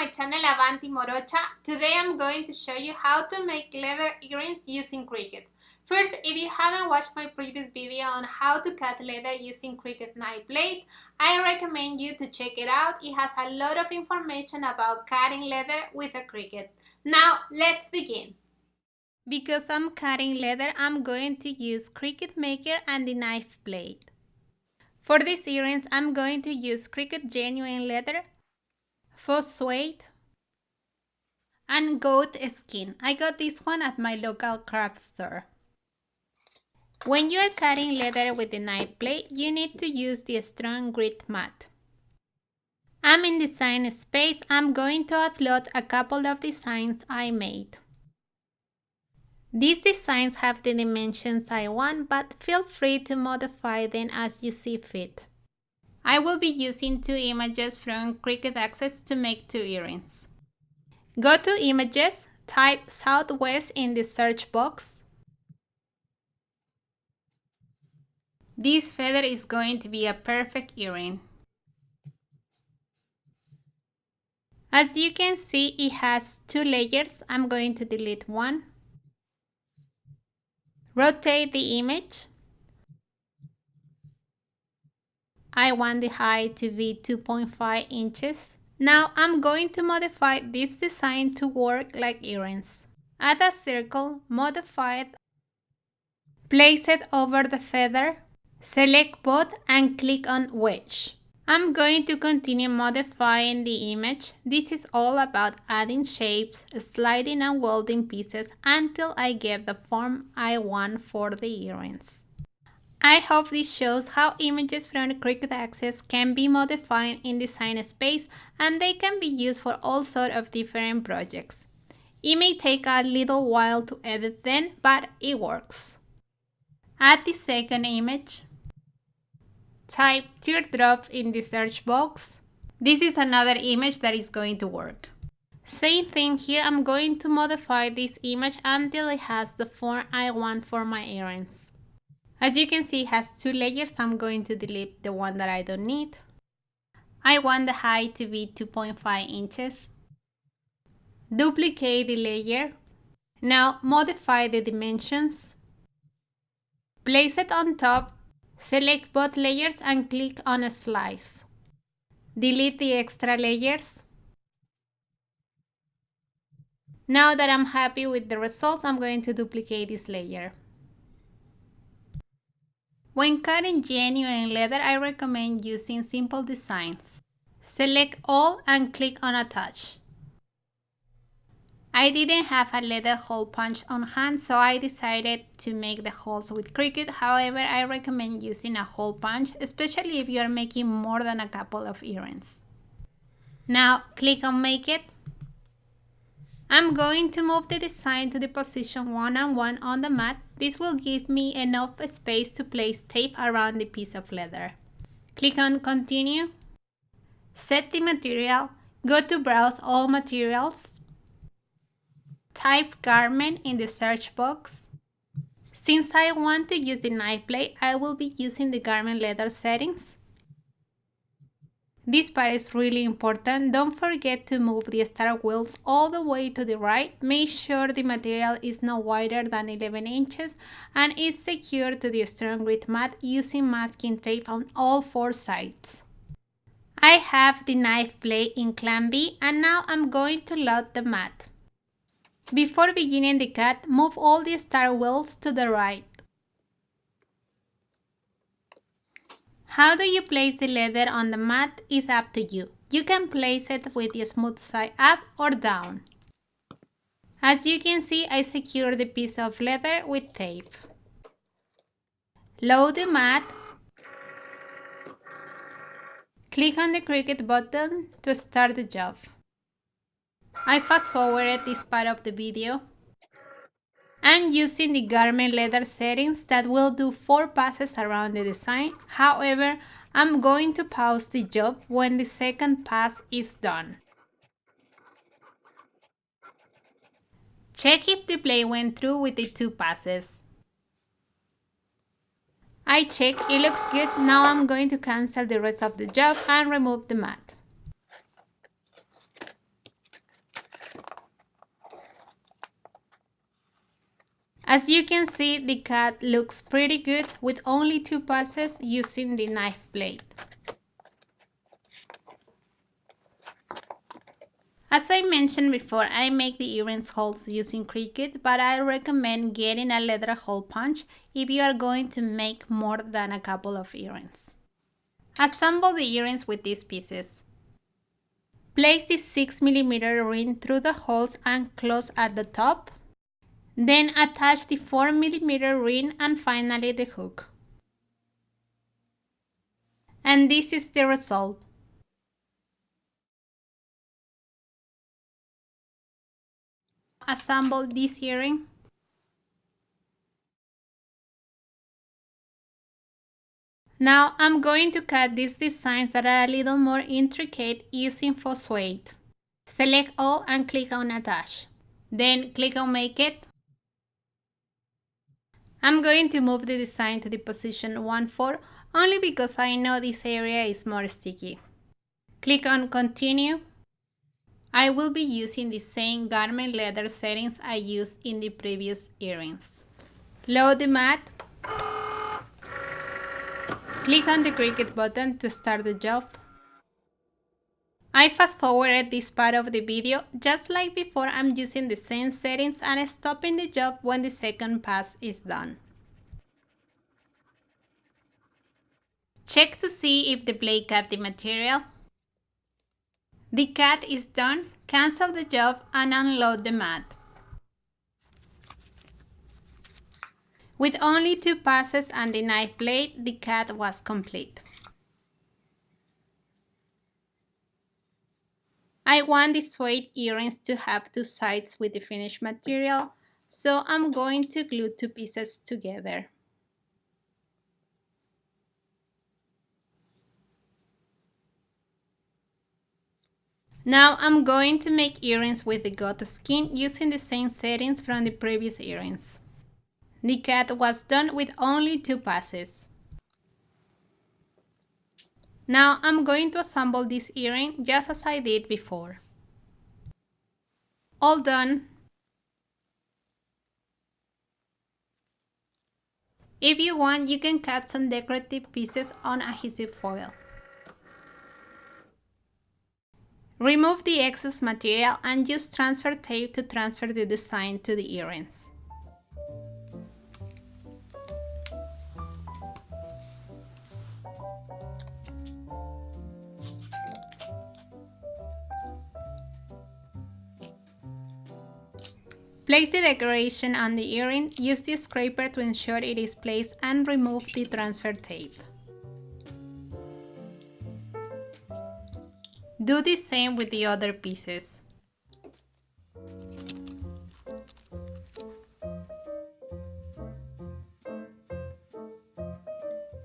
my channel Avanti Morocha. Today I'm going to show you how to make leather earrings using Cricut. First, if you haven't watched my previous video on how to cut leather using Cricut knife blade, I recommend you to check it out. It has a lot of information about cutting leather with a Cricut. Now, let's begin. Because I'm cutting leather, I'm going to use Cricut Maker and the knife blade. For these earrings, I'm going to use Cricut Genuine Leather, faux suede, and goat skin. I got this one at my local craft store. When you are cutting leather with the knife blade, you need to use the strong grit mat. I'm in design space. I'm going to upload a couple of designs I made. These designs have the dimensions I want, but feel free to modify them as you see fit. I will be using 2 images from Cricut Access to make 2 earrings. Go to Images, type Southwest in the search box. This feather is going to be a perfect earring. As you can see, it has 2 layers. I'm going to delete one. Rotate the image. I want the height to be 2.5 inches. Now I'm going to modify this design to work like earrings. Add a circle, modify it, place it over the feather, select both and click on wedge. I'm going to continue modifying the image. This is all about adding shapes, sliding and welding pieces until I get the form I want for the earrings. I hope this shows how images from Cricut Access can be modified in Design Space and they can be used for all sorts of different projects. It may take a little while to edit them, but it works. Add the second image. Type teardrop in the search box. This is another image that is going to work. Same thing here, I'm going to modify this image until it has the form I want for my earrings. As you can see, it has 2 layers. I'm going to delete the one that I don't need. I want the height to be 2.5 inches. Duplicate the layer. Now modify the dimensions. Place it on top. Select both layers and click on Slice. Delete the extra layers. Now that I'm happy with the results, I'm going to duplicate this layer. When cutting genuine leather, I recommend using simple designs. Select all and click on Attach. I didn't have a leather hole punch on hand, so I decided to make the holes with Cricut. However, I recommend using a hole punch, especially if you are making more than a couple of earrings. Now click on Make It. I'm going to move the design to the position 1 and 1 on the mat. This will give me enough space to place tape around the piece of leather. Click on Continue. Set the material. Go to Browse All Materials. Type Garment in the search box. Since I want to use the knife blade, I will be using the garment leather settings. This part is really important. Don't forget to move the star wheels all the way to the right. Make sure the material is no wider than 11 inches and is secured to the strong grit mat using masking tape on all 4 sides. I have the knife blade in Clamp B and now I'm going to load the mat. Before beginning the cut, move all the star wheels to the right. How do you place the leather on the mat is up to you. You can place it with the smooth side up or down. As you can see, I secured the piece of leather with tape. Load the mat. Click on the Cricut button to start the job. I fast forwarded this part of the video. And using the garment leather settings that will do 4 passes around the design. However, I'm going to pause the job when the second pass is done. Check if the blade went through with the 2 passes. I check, it looks good. Now I'm going to cancel the rest of the job and remove the mat. As you can see, the cat looks pretty good with only 2 passes using the knife blade. As I mentioned before, I make the earrings holes using Cricut, but I recommend getting a leather hole punch if you are going to make more than a couple of earrings. Assemble the earrings with these pieces. Place the 6mm ring through the holes and close at the top. Then attach the 4mm ring and finally the hook. And this is the result. Assemble this earring. Now I'm going to cut these designs that are a little more intricate using Phosphoate. Select all and click on Attach. Then click on Make It. I'm going to move the design to the position 1-4 only because I know this area is more sticky. Click on Continue. I will be using the same garment leather settings I used in the previous earrings. Load the mat. Click on the Cricut button to start the job. I fast forwarded this part of the video. Just like before, I'm using the same settings and stopping the job when the second pass is done. Check to see if the blade cut the material. The cut is done. Cancel the job and unload the mat. With only 2 passes and the knife blade, the cut was complete. I want the suede earrings to have 2 sides with the finished material, so I'm going to glue 2 pieces together. Now I'm going to make earrings with the goat skin using the same settings from the previous earrings. The cut was done with only 2 passes. Now I'm going to assemble this earring just as I did before. All done. If you want, you can cut some decorative pieces on adhesive foil. Remove the excess material and use transfer tape to transfer the design to the earrings. Place the decoration on the earring, use the scraper to ensure it is placed and remove the transfer tape. Do the same with the other pieces.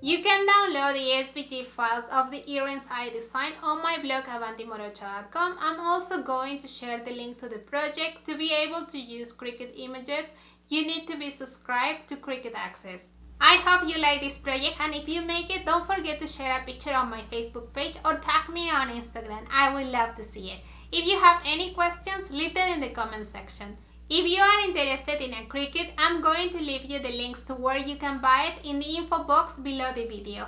You can download the SVG files of the earrings I designed on my blog avantimorocha.com. I'm also going to share the link to the project. To be able to use Cricut images, you need to be subscribed to Cricut Access. I hope you like this project, and if you make it, don't forget to share a picture on my Facebook page or tag me on Instagram. I would love to see it. If you have any questions, leave them in the comment section. If you are interested in a Cricut, I'm going to leave you the links to where you can buy it in the info box below the video.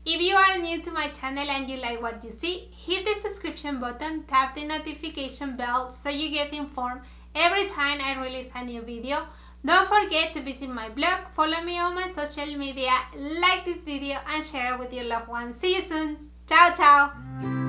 If you are new to my channel and you like what you see, hit the subscription button, tap the notification bell so you get informed every time I release a new video. Don't forget to visit my blog, follow me on my social media, like this video and share it with your loved ones. See you soon. Ciao, ciao.